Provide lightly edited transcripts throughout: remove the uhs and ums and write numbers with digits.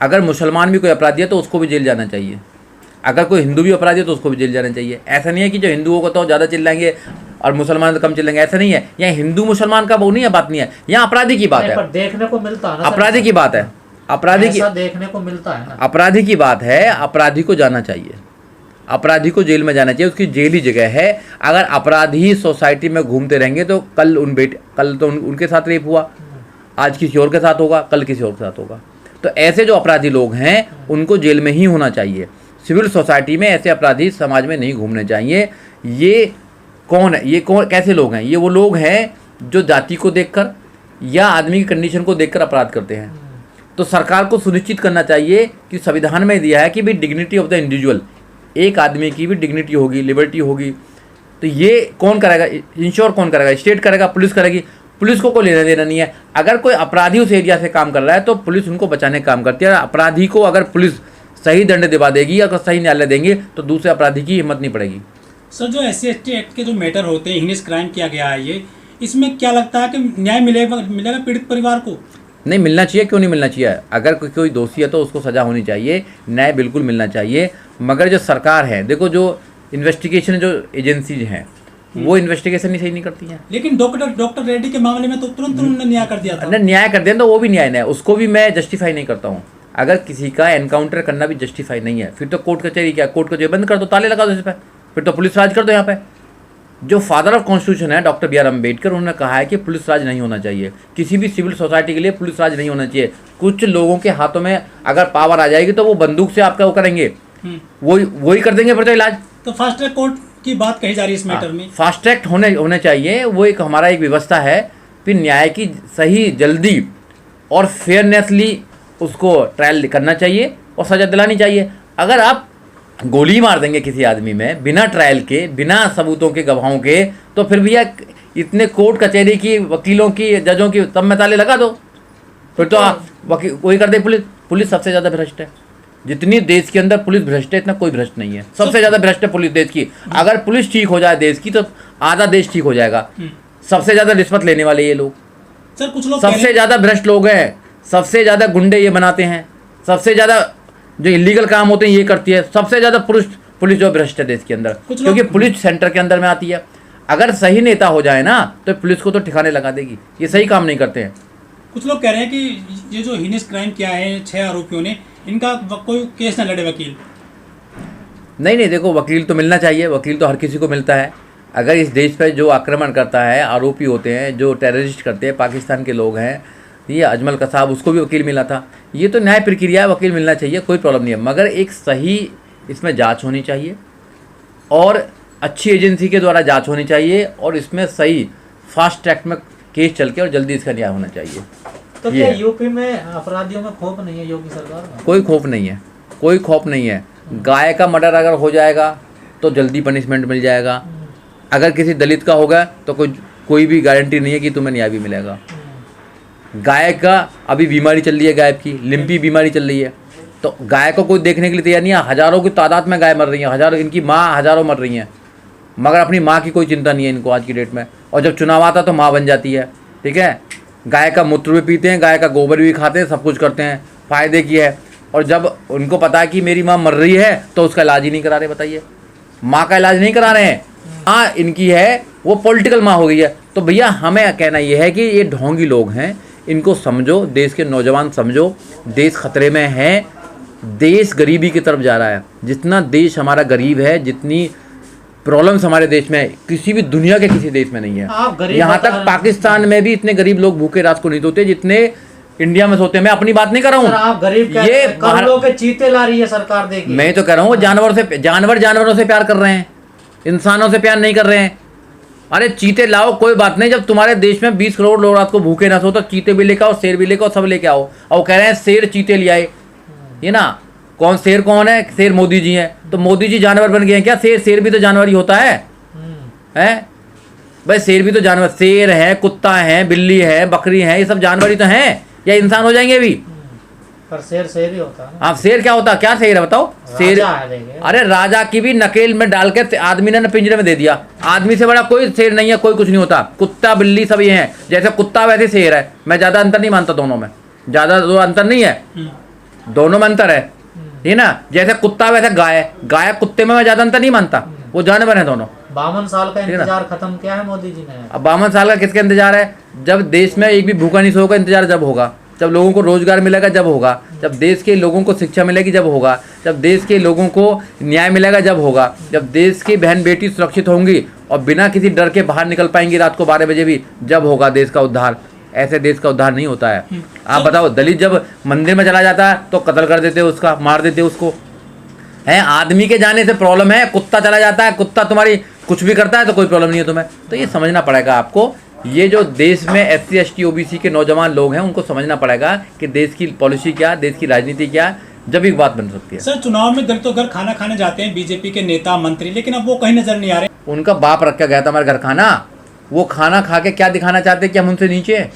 अगर मुसलमान भी कोई अपराधी है तो उसको भी जेल जाना चाहिए, अगर कोई हिंदू भी अपराधी है तो उसको भी जेल जाना चाहिए। ऐसा नहीं है कि जो हिंदुओं को तो ज़्यादा चिल्लाएंगे और मुसलमान तो कम चिल्लाएंगे, ऐसा नहीं है। यहाँ हिंदू मुसलमान का वो नहीं है, बात नहीं है, यहाँ अपराधी की बात है। पर देखने को मिलता है ना, अपराधी की बात है, अपराधी की देखने को मिलता है ना, अपराधी की बात है। अपराधी को जाना चाहिए, अपराधी को जेल में जाना चाहिए, उसकी जेल ही जगह है। अगर अपराधी सोसाइटी में घूमते रहेंगे तो कल तो उनके साथ रेप हुआ, आज किसी और के साथ होगा, कल किसी और के साथ होगा। तो ऐसे जो अपराधी लोग हैं उनको जेल में ही होना चाहिए। सिविल सोसाइटी में ऐसे अपराधी समाज में नहीं घूमने चाहिए। ये कौन है, ये कौन, कैसे लोग हैं? ये वो लोग हैं जो जाति को देखकर या आदमी की कंडीशन को देखकर अपराध करते हैं। तो सरकार को सुनिश्चित करना चाहिए कि संविधान में दिया है कि भी डिग्निटी ऑफ द इंडिविजुअल, एक आदमी की भी डिग्निटी होगी, लिबर्टी होगी। तो ये कौन करेगा? इंश्योर कौन करेगा? स्टेट करेगा, पुलिस करेगी। पुलिस को कोई लेना देना नहीं है। अगर कोई अपराधी उस एरिया से काम कर रहा है तो पुलिस उनको बचाने का काम करती है। अपराधी को अगर पुलिस सही दंड दिवा देगी, अगर सही न्यायालय देंगे तो दूसरे अपराधी की हिम्मत नहीं पड़ेगी। सर, जो SC/ST एक्ट के जो मैटर होते हैं, हिनेस क्राइम किया गया है, ये इसमें क्या लगता है कि न्याय मिलेगा पीड़ित परिवार को? नहीं मिलना चाहिए, क्यों नहीं मिलना चाहिए? अगर कोई दोषी है तो उसको सज़ा होनी चाहिए, न्याय बिल्कुल मिलना चाहिए। मगर जो सरकार है, देखो जो इन्वेस्टिगेशन जो एजेंसीज हैं वो इन्वेस्टिगेशन ही सही नहीं करती हैं। लेकिन डॉक्टर रेड्डी के मामले में तो तुरंत उन्होंने न्याय कर दिया था। न्याय कर दिया तो वो भी न्याय नहीं है, उसको भी मैं जस्टिफाई नहीं करता हूँ। अगर किसी का एनकाउंटर करना भी जस्टिफाई नहीं है, फिर तो कोर्ट कचहरी क्या, कोर्ट कचहरी बंद कर दो, ताले लगा दो इस पर, फिर तो पुलिस राज कर दो। यहाँ पे जो फादर ऑफ कॉन्स्टिट्यूशन है डॉक्टर B.R. अम्बेडकर, उन्होंने कहा है कि पुलिस राज नहीं होना चाहिए, किसी भी सिविल सोसाइटी के लिए पुलिस राज नहीं होना चाहिए। कुछ लोगों के हाथों में अगर पावर आ जाएगी तो वो बंदूक से आपका वो करेंगे, वही कर देंगे फिर तो इलाज। तो फास्ट ट्रैक कोर्ट की बात कही जा रही है इस मैटर में। फास्ट ट्रैक होने चाहिए, वो एक हमारा एक व्यवस्था है। फिर न्याय की सही, जल्दी और फेयरनेसली उसको ट्रायल करना चाहिए और सजा दिलानी चाहिए। अगर आप गोली मार देंगे किसी आदमी में बिना ट्रायल के, बिना सबूतों के, गवाहों के, तो फिर भैया इतने कोर्ट कचहरी की, वकीलों की, जजों की सब में ताले लगा दो, फिर तो वही कर दे पुलिस। पुलिस सबसे ज़्यादा भ्रष्ट है, जितनी देश के अंदर पुलिस भ्रष्ट है इतना कोई भ्रष्ट नहीं है। सबसे ज़्यादा भ्रष्ट है पुलिस देश की। अगर पुलिस ठीक हो जाए देश की तो आधा देश ठीक हो जाएगा। सबसे ज़्यादा रिश्वत लेने वाले ये लोग, सर कुछ लोग सबसे ज़्यादा भ्रष्ट लोग हैं, सबसे ज़्यादा गुंडे ये बनाते हैं, सबसे ज़्यादा जो इलीगल काम होते हैं ये करती है, सबसे ज़्यादा पुलिस जो भ्रष्ट है देश के अंदर, क्योंकि पुलिस सेंटर के अंदर में आती है। अगर सही नेता हो जाए ना तो पुलिस को तो ठिकाने लगा देगी, ये सही काम नहीं करते हैं। कुछ लोग कह रहे हैं कि ये जो हिनेस क्राइम किया है 6 आरोपियों ने, इनका कोई केस ना लड़े वकील। नहीं, देखो वकील तो मिलना चाहिए, वकील तो हर किसी को मिलता है। अगर इस देश पर जो आक्रमण करता है, आरोपी होते हैं, जो टेररिस्ट करते हैं, पाकिस्तान के लोग हैं, ये अजमल कसाब, उसको भी वकील मिला था। ये तो न्याय प्रक्रिया है, वकील मिलना चाहिए, कोई प्रॉब्लम नहीं है। मगर एक सही इसमें जांच होनी चाहिए और अच्छी एजेंसी के द्वारा जांच होनी चाहिए और इसमें सही फास्ट ट्रैक में केस चल के और जल्दी इसका न्याय होना चाहिए। तो क्या यूपी में अपराधियों में खौफ नहीं है योगी सरकार में? कोई खौफ नहीं है, कोई खौफ नहीं है। गाय का मर्डर अगर हो जाएगा तो जल्दी पनिशमेंट मिल जाएगा। अगर किसी दलित का होगा तो कोई भी गारंटी नहीं है कि तुम्हें न्याय भी मिलेगा। गाय का अभी बीमारी चल रही है, गाय की लिम्पी बीमारी चल रही है, तो गाय को कोई देखने के लिए तैयार नहीं है। हज़ारों की तादाद में गाय मर रही हैं, हज़ारों, इनकी माँ हज़ारों मर रही हैं, मगर अपनी माँ की कोई चिंता नहीं है इनको आज की डेट में। और जब चुनाव आता तो माँ बन जाती है, ठीक है। गाय का मूत्र भी पीते हैं, गाय का गोबर भी खाते हैं, सब कुछ करते हैं, फ़ायदे की है। और जब उनको पता है कि मेरी माँ मर रही है तो उसका इलाज ही नहीं करा रहे। बताइए, माँ का इलाज नहीं करा रहे हैं। माँ इनकी है वो पॉलिटिकल माँ हो गई है। तो भैया हमें कहना ये है कि ये ढोंगी लोग हैं, इनको समझो, देश के नौजवान समझो, देश खतरे में है, देश गरीबी की तरफ जा रहा है। जितना देश हमारा गरीब है, जितनी प्रॉब्लम्स हमारे देश में किसी भी दुनिया के किसी देश में नहीं है। यहाँ तक पाकिस्तान में भी इतने गरीब लोग भूखे रात को नहीं सोते जितने इंडिया में सोते हैं। मैं अपनी बात नहीं कर रहा हूँ, आप गरीब ये करोड़ों के चीते ला रही है सरकार, देखिए। मैं तो कह रहा हूँ जानवरों से प्यार कर रहे हैं, इंसानों से प्यार नहीं कर रहे हैं। अरे चीते लाओ, कोई बात नहीं, जब तुम्हारे देश में 20 करोड़ लोग रात को भूखे ना सो तो चीते भी लेके आओ, शेर भी लेके आओ, सब लेके आओ। और वो कह रहे हैं शेर चीते ले आए, ये ना कौन शेर कौन है? शेर मोदी जी हैं। तो मोदी जी जानवर बन गए हैं क्या? शेर भी तो जानवर ही होता है भाई, शेर भी तो जानवर, शेर है, कुत्ता है, बिल्ली है, बकरी है, ये सब जानवर ही तो हैं, या इंसान हो जाएंगे अभी? पर शेर ही होता है। आप शेर क्या होता, क्या शेर है बताओ? शेर, अरे राजा की भी नकेल में डाल के आदमी ने पिंजरे में दे दिया। आदमी से बड़ा कोई शेर नहीं है, कोई कुछ नहीं होता। कुत्ता बिल्ली सब ये हैं, जैसे कुत्ता वैसे शेर है। मैं ज़्यादा अंतर नहीं मानता दोनों में, ज़्यादा अंतर नहीं है। दोनों में अंतर है, ठीक है ना। जैसे कुत्ता वैसे गाय, गाय कुत्ते में मैं ज़्यादा अंतर नहीं मानता, वो जानवर है दोनों। 52 साल का है ना? इंतजार खत्म किया है मोदी जी ने। अब 52 साल का किसका इंतजार है? जब देश में एक भी भूखा नहीं सोएगा, इंतजार जब होगा, जब लोगों को रोजगार मिलेगा जब होगा, जब देश के लोगों को शिक्षा मिलेगी जब होगा, जब देश के लोगों को न्याय मिलेगा जब होगा, जब देश की बहन बेटी सुरक्षित होंगी और बिना किसी डर के बाहर निकल पाएंगी रात को 12 बजे भी, जब होगा देश का उद्धार। ऐसे देश का उद्धार नहीं होता है। आप बताओ, दलित जब मंदिर में चला जाता है तो कत्ल कर देते उसका, मार देते उसको, है। आदमी के जाने से प्रॉब्लम है, कुत्ता चला जाता है, कुत्ता तुम्हारी कुछ भी करता है तो कोई प्रॉब्लम नहीं है तुम्हें। तो ये समझना पड़ेगा आपको, ये जो देश में SC ST OBC के नौजवान लोग हैं उनको समझना पड़ेगा कि देश की पॉलिसी क्या, देश की राजनीति क्या, जब एक बात बन सकती है। सर, चुनाव में दलितों घर खाना खाने जाते हैं बीजेपी के नेता मंत्री, लेकिन अब वो कहीं नजर नहीं आ रहे। उनका बाप रख के गया था हमारे घर खाना, वो खाना खा के क्या दिखाना चाहते हैं कि हम उनसे नीचे हैं?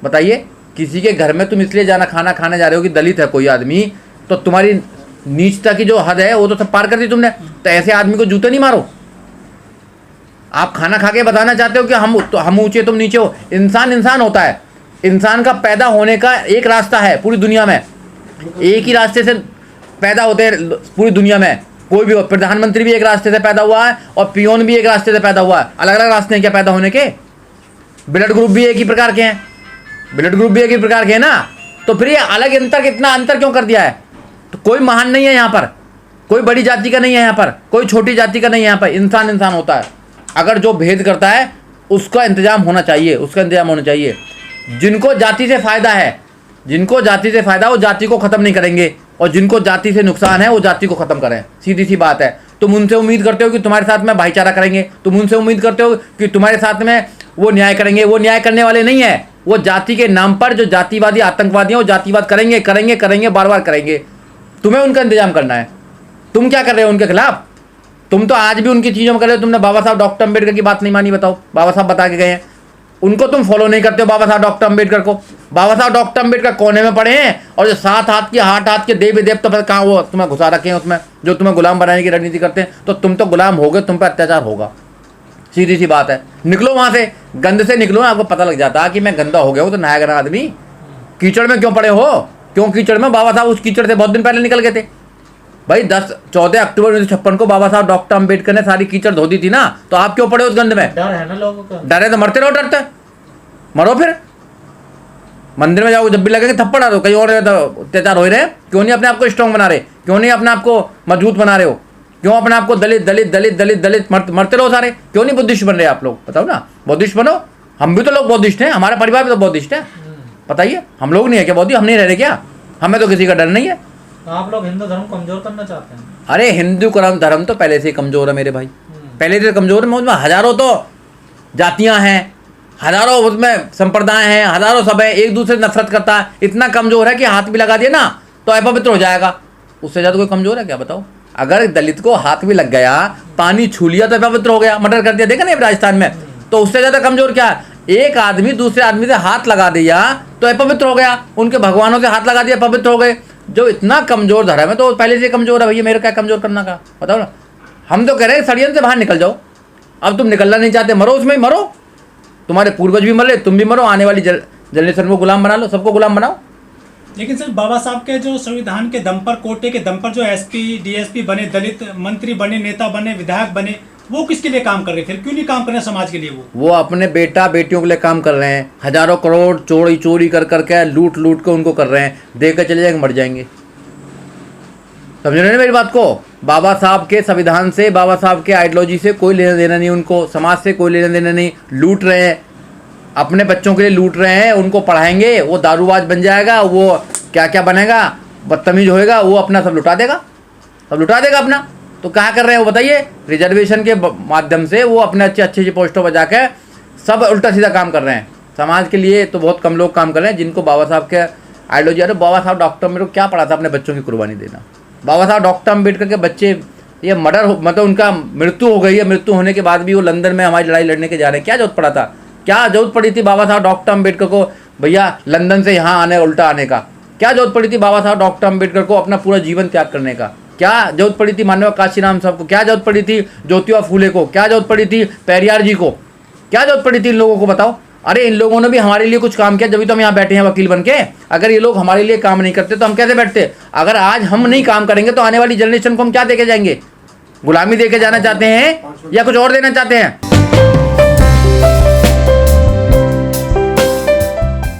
बताइए, किसी के घर में तुम इसलिए जाना खाना खाने जा रहे हो कि दलित है कोई आदमी, तो तुम्हारी नीचता की जो हद है वो तो सब पार कर दी तुमने। तो ऐसे आदमी को जूते नहीं मारो। आप खाना खा के बताना चाहते हो कि हम ऊंचे तुम नीचे हो। इंसान इंसान होता है, इंसान का पैदा होने का एक रास्ता है पूरी दुनिया में, एक ही रास्ते से पैदा होते हैं पूरी दुनिया में। कोई भी हो, प्रधानमंत्री भी एक रास्ते से पैदा हुआ है और पियोन भी एक रास्ते से पैदा हुआ है। अलग अलग रास्ते हैं क्या पैदा होने के? ब्लड ग्रुप भी एक ही प्रकार के हैं, ब्लड ग्रुप भी एक ही प्रकार के हैं ना। तो फिर ये अलग अंतर, कितना अंतर क्यों कर दिया है? तो कोई महान नहीं है यहाँ पर, कोई बड़ी जाति का नहीं है यहाँ पर, कोई छोटी जाति का नहीं है यहाँ पर। इंसान इंसान होता है। अगर जो भेद करता है उसका इंतजाम होना चाहिए, उसका इंतजाम होना चाहिए। जिनको जाति से फ़ायदा है, जिनको जाति से फ़ायदा वो जाति को ख़त्म नहीं करेंगे, और जिनको जाति से नुकसान है वो जाति को ख़त्म करें। सीधी सी बात है। तुम उनसे उम्मीद करते हो कि तुम्हारे साथ में भाईचारा करेंगे, तुम उनसे उम्मीद करते हो कि तुम्हारे साथ में वो न्याय करेंगे। वो न्याय करने वाले नहीं है। वो जाति के नाम पर जो जातिवादी आतंकवादी हैं वो जातिवाद करेंगे करेंगे करेंगे, बार बार करेंगे। तुम्हें उनका इंतजाम करना है। तुम क्या कर रहे हो उनके खिलाफ? तुम तो आज भी उनकी चीज़ों में कर रहे हो। तुमने बाबा साहब डॉक्टर अम्बेडकर की बात नहीं मानी, बताओ। बाबा साहब बता के गए हैं, उनको तुम फॉलो नहीं करते हो। बाबा साहब डॉक्टर अम्बेडकर को, बाबा साहब डॉक्टर अम्बेडकर कोने में पड़े हैं, और जो 7 हाथ के देवी देवता तो कहाँ वो तुम्हें घुसा रखे हैं उसमें, जो तुम्हें गुलाम बनाने की रणनीति करते हैं। तो तुम तो गुलाम हो गए, तुम पर अत्याचार होगा। सीधी सी बात है। निकलो वहाँ से, गंद से निकलो। आपको पता लग जाता है कि मैं गंदा हो गया हूँ तो नहाया गया आदमी। कीचड़ में क्यों पड़े हो? क्यों कीचड़ में? बाबा साहब उस कीचड़ से बहुत दिन पहले निकल गए थे भाई। 14 अक्टूबर 1956 को बाबा साहब डॉक्टर अम्बेडकर ने सारी कीचड़ धो दी थी ना, तो आप क्यों पड़े उस गंद में? डर है ना लोगों का। डर है तो मरते रहो, डरते मरो। फिर मंदिर में जाओ, जब भी लगेगा थप्पड़ आ दो। कहीं और अत्याचार हो रहे हैं, क्यों नहीं अपने आप को स्ट्रॉन्ग बना रहे? क्यों नहीं अपने आप को मजबूत बना रहे हो? क्यों अपने आप को दलित दलित दलित दलित दलित मरते रहो सारे? क्यों नहीं बुद्धिस्ट बन रहे आप लोग? बताओ ना, बुद्धिस्ट बनो। हम भी तो लोग बुद्धिस्ट हैं, हमारा परिवार भी तो बुद्धिस्ट है। बताइए, हम लोग नहीं है क्या बौद्धिस्ट? हम नहीं रह रहे क्या? हमें तो किसी का डर नहीं है। तो आप लोग हिंदू धर्म कमजोर करना चाहते हैं? अरे हिंदू धर्म तो पहले से ही कमजोर है मेरे भाई, पहले से कमजोर है। उसमें हजारों तो जातियां हैं, हजारों उसमें संप्रदाय हैं, हजारों सब है, एक दूसरे से नफरत करता है। इतना कमजोर है कि हाथ भी लगा दिया ना तो अपवित्र हो जाएगा। उससे ज़्यादा कोई कमजोर है क्या? बताओ। अगर दलित को हाथ भी लग गया, पानी छू लिया तो अपवित्र हो गया, मर्डर कर दिया। देखा नहीं राजस्थान में? तो उससे ज़्यादा कमजोर क्या है? एक आदमी दूसरे आदमी से हाथ लगा दिया तो अपवित्र हो गया। उनके भगवानों से हाथ लगा दिया, पवित्र हो गए। जो इतना कमजोर धर्म है तो पहले से कमजोर है भैया। मेरे क्या कमजोर करना का? बताओ ना। हम तो कह रहे हैं षड्यंत्र से बाहर निकल जाओ। अब तुम निकलना नहीं चाहते, मरो उसमें ही मरो। तुम्हारे पूर्वज भी मरे, तुम भी मरो। आने वाली जनरेशन को गुलाम बना लो, सबको गुलाम बनाओ। लेकिन सर, बाबा साहब के जो संविधान के दम पर, कोटे के दम पर जो SP DSP बने, दलित मंत्री बने, नेता बने, विधायक बने, वो किसके लिए काम कर रहे थे? क्यों नहीं काम कर रहे समाज के लिए? वो अपने बेटा बेटियों के लिए काम कर रहे हैं। हजारों करोड़ चोरी कर करके, लूट के उनको कर रहे हैं। देख कर चले जाएंगे, मर जाएंगे। समझ रहे हैं मेरी बात को? बाबा साहब के संविधान से, बाबा साहब के आइडियोलॉजी से कोई लेना देना नहीं उनको, समाज से कोई लेना देना नहीं। लूट रहे हैं, अपने बच्चों के लिए लूट रहे हैं। उनको पढ़ाएंगे, वो दारूबाज बन जाएगा, वो क्या क्या बनेगा, बदतमीज होएगा, वो अपना सब लुटा देगा, अपना। तो क्या कर रहे हैं वो बताइए? रिजर्वेशन के माध्यम से वो अपने अच्छी पोस्टों पर जाकर सब उल्टा सीधा काम कर रहे हैं। समाज के लिए तो बहुत कम लोग काम कर रहे हैं जिनको बाबा साहब के आइडियोलॉजी। अरे बाबा साहब डॉक्टर मेरे को क्या पढ़ा था? अपने बच्चों की कुर्बानी देना। बाबा साहब डॉक्टर अम्बेडकर के बच्चे, ये मर्डर मतलब उनका मृत्यु हो गई है। मृत्यु होने के बाद भी वो लंदन में हमारी लड़ाई लड़ने के जा रहे हैं। क्या जरूरत पड़ा था? क्या जरूरत पड़ी थी बाबा साहब डॉक्टर अम्बेडकर को भैया लंदन से यहाँ आने, उल्टा आने का? क्या जरूरत पड़ी थी बाबा साहब डॉक्टर अम्बेडकर को अपना पूरा जीवन त्याग करने का? क्या जरूरत पड़ी थी मानव काशीराम साहब को? क्या जरूरत पड़ी थी ज्योतिबा फूले को? क्या जरूरत पड़ी थी पेरियार जी को? क्या जरूरत पड़ी थी इन लोगों को? बताओ। अरे इन लोगों ने भी हमारे लिए कुछ काम किया, जब तो हम यहाँ बैठे हैं वकील बन के। अगर ये लोग हमारे लिए काम नहीं करते तो हम कैसे बैठते? अगर आज हम नहीं काम करेंगे तो आने वाली जनरेशन को हम क्या देके जाएंगे? गुलामी देके जाना चाहते हैं या कुछ और देना चाहते हैं?